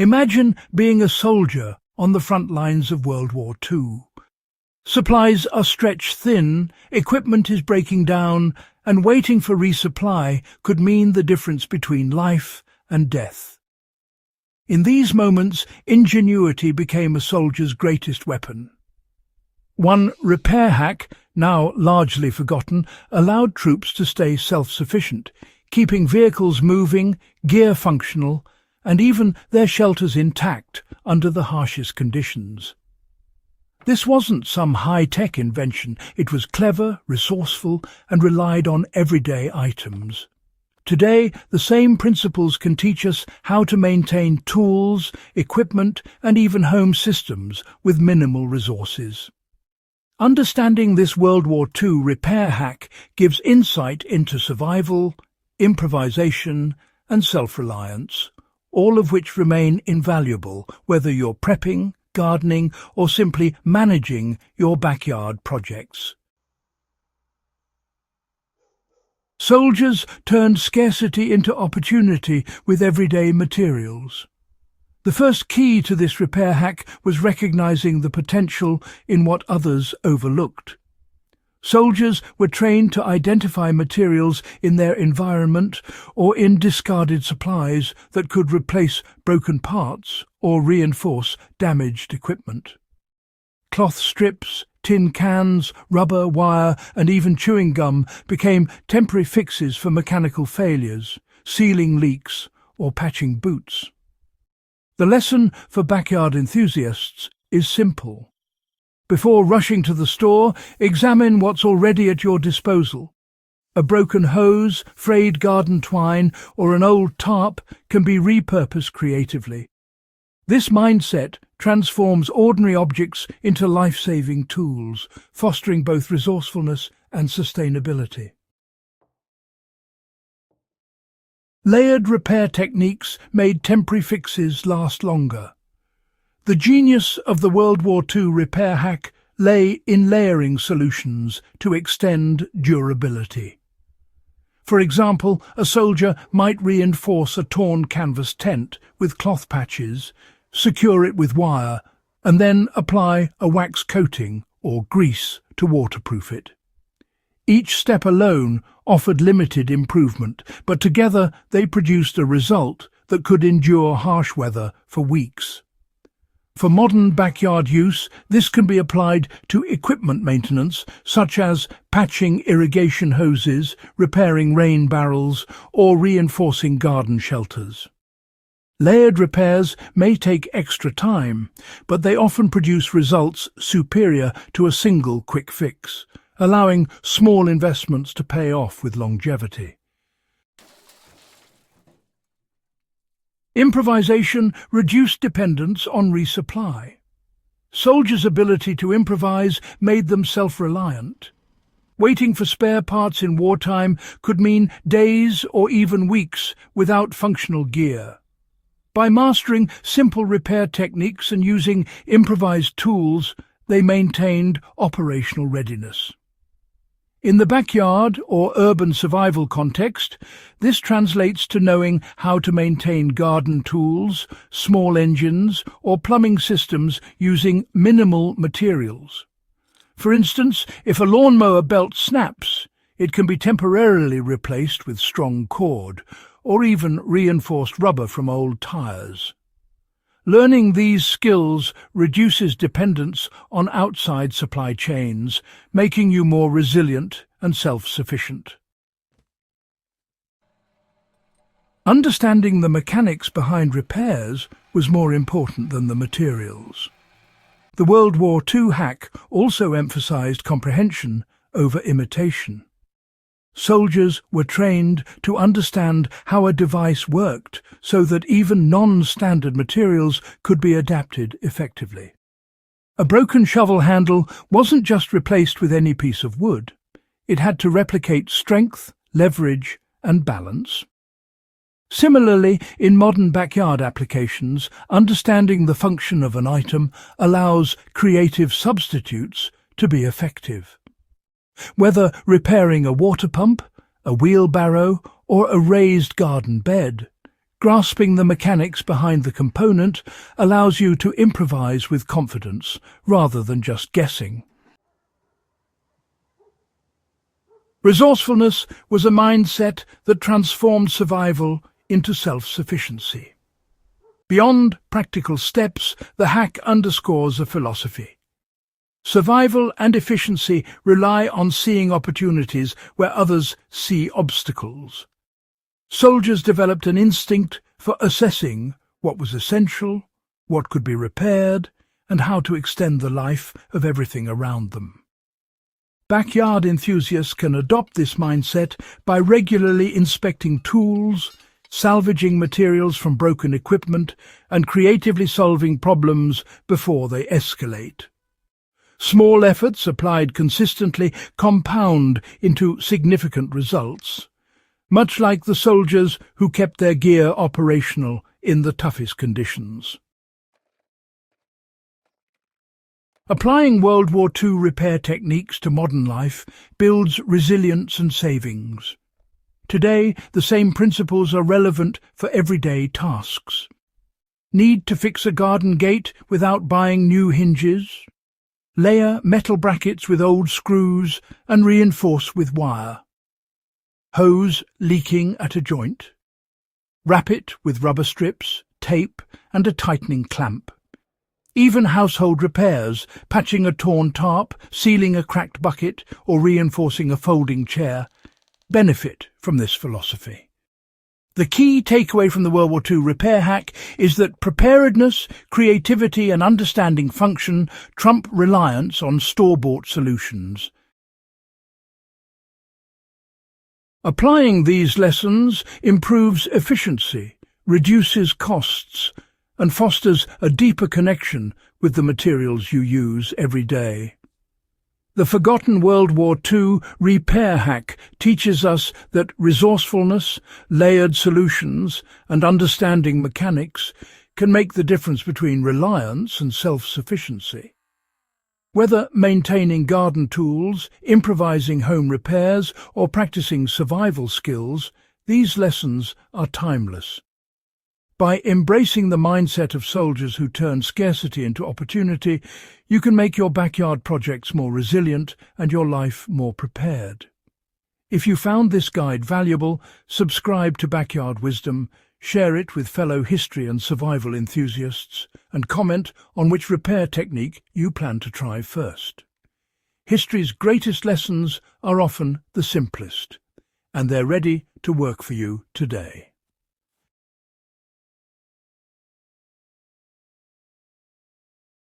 Imagine being a soldier on the front lines of World War II. Supplies are stretched thin, equipment is breaking down, and waiting for resupply could mean the difference between life and death. In these moments, ingenuity became a soldier's greatest weapon. One repair hack, now largely forgotten, allowed troops to stay self-sufficient, keeping vehicles moving, gear functional, and even their shelters intact under the harshest conditions. This wasn't some high-tech invention. It was clever, resourceful, and relied on everyday items. Today, the same principles can teach us how to maintain tools, equipment, and even home systems with minimal resources. Understanding this World War II repair hack gives insight into survival, improvisation, and self-reliance, all of which remain invaluable whether you're prepping, gardening, or simply managing your backyard projects. Soldiers turned scarcity into opportunity with everyday materials. The first key to this repair hack was recognizing the potential in what others overlooked. Soldiers were trained to identify materials in their environment or in discarded supplies that could replace broken parts or reinforce damaged equipment. Cloth strips, tin cans, rubber, wire, and even chewing gum became temporary fixes for mechanical failures, sealing leaks, or patching boots. The lesson for backyard enthusiasts is simple. Before rushing to the store, examine what's already at your disposal. A broken hose, frayed garden twine, or an old tarp can be repurposed creatively. This mindset transforms ordinary objects into life-saving tools, fostering both resourcefulness and sustainability. Layered repair techniques made temporary fixes last longer. The genius of the World War II repair hack lay in layering solutions to extend durability. For example, a soldier might reinforce a torn canvas tent with cloth patches, secure it with wire, and then apply a wax coating or grease to waterproof it. Each step alone offered limited improvement, but together they produced a result that could endure harsh weather for weeks. For modern backyard use, this can be applied to equipment maintenance, such as patching irrigation hoses, repairing rain barrels, or reinforcing garden shelters. Layered repairs may take extra time, but they often produce results superior to a single quick fix, allowing small investments to pay off with longevity. Improvisation reduced dependence on resupply. Soldiers' ability to improvise made them self-reliant. Waiting for spare parts in wartime could mean days or even weeks without functional gear. By mastering simple repair techniques and using improvised tools, they maintained operational readiness. In the backyard or urban survival context, this translates to knowing how to maintain garden tools, small engines, or plumbing systems using minimal materials. For instance, if a lawnmower belt snaps, it can be temporarily replaced with strong cord, or even reinforced rubber from old tires. Learning these skills reduces dependence on outside supply chains, making you more resilient and self-sufficient. Understanding the mechanics behind repairs was more important than the materials. The World War II hack also emphasized comprehension over imitation. Soldiers were trained to understand how a device worked so that even non-standard materials could be adapted effectively. A broken shovel handle wasn't just replaced with any piece of wood. It had to replicate strength, leverage, and balance. Similarly, in modern backyard applications, understanding the function of an item allows creative substitutes to be effective. Whether repairing a water pump, a wheelbarrow, or a raised garden bed, Grasping the mechanics behind the component allows you to improvise with confidence rather than just guessing. Resourcefulness was a mindset that transformed survival into self-sufficiency. Beyond practical steps, the hack underscores a philosophy. Survival and efficiency rely on seeing opportunities where others see obstacles. Soldiers developed an instinct for assessing what was essential, what could be repaired, and how to extend the life of everything around them. Backyard enthusiasts can adopt this mindset by regularly inspecting tools, salvaging materials from broken equipment, and creatively solving problems before they escalate. Small efforts applied consistently compound into significant results, much like the soldiers who kept their gear operational in the toughest conditions. Applying World War II repair techniques to modern life builds resilience and savings. Today, the same principles are relevant for everyday tasks. Need to fix a garden gate without buying new hinges? Layer metal brackets with old screws and reinforce with wire. Hose leaking at a joint? Wrap it with rubber strips, tape and a tightening clamp. Even household repairs, patching a torn tarp, sealing a cracked bucket or reinforcing a folding chair, benefit from this philosophy. The key takeaway from the World War II repair hack is that preparedness, creativity and understanding function trump reliance on store-bought solutions. Applying these lessons improves efficiency, reduces costs, and fosters a deeper connection with the materials you use every day. The forgotten World War II repair hack teaches us that resourcefulness, layered solutions, and understanding mechanics can make the difference between reliance and self-sufficiency. Whether maintaining garden tools, improvising home repairs, or practicing survival skills, these lessons are timeless. By embracing the mindset of soldiers who turn scarcity into opportunity, you can make your backyard projects more resilient and your life more prepared. If you found this guide valuable, subscribe to Backyard Wisdom, share it with fellow history and survival enthusiasts, and comment on which repair technique you plan to try first. History's greatest lessons are often the simplest, and they're ready to work for you today.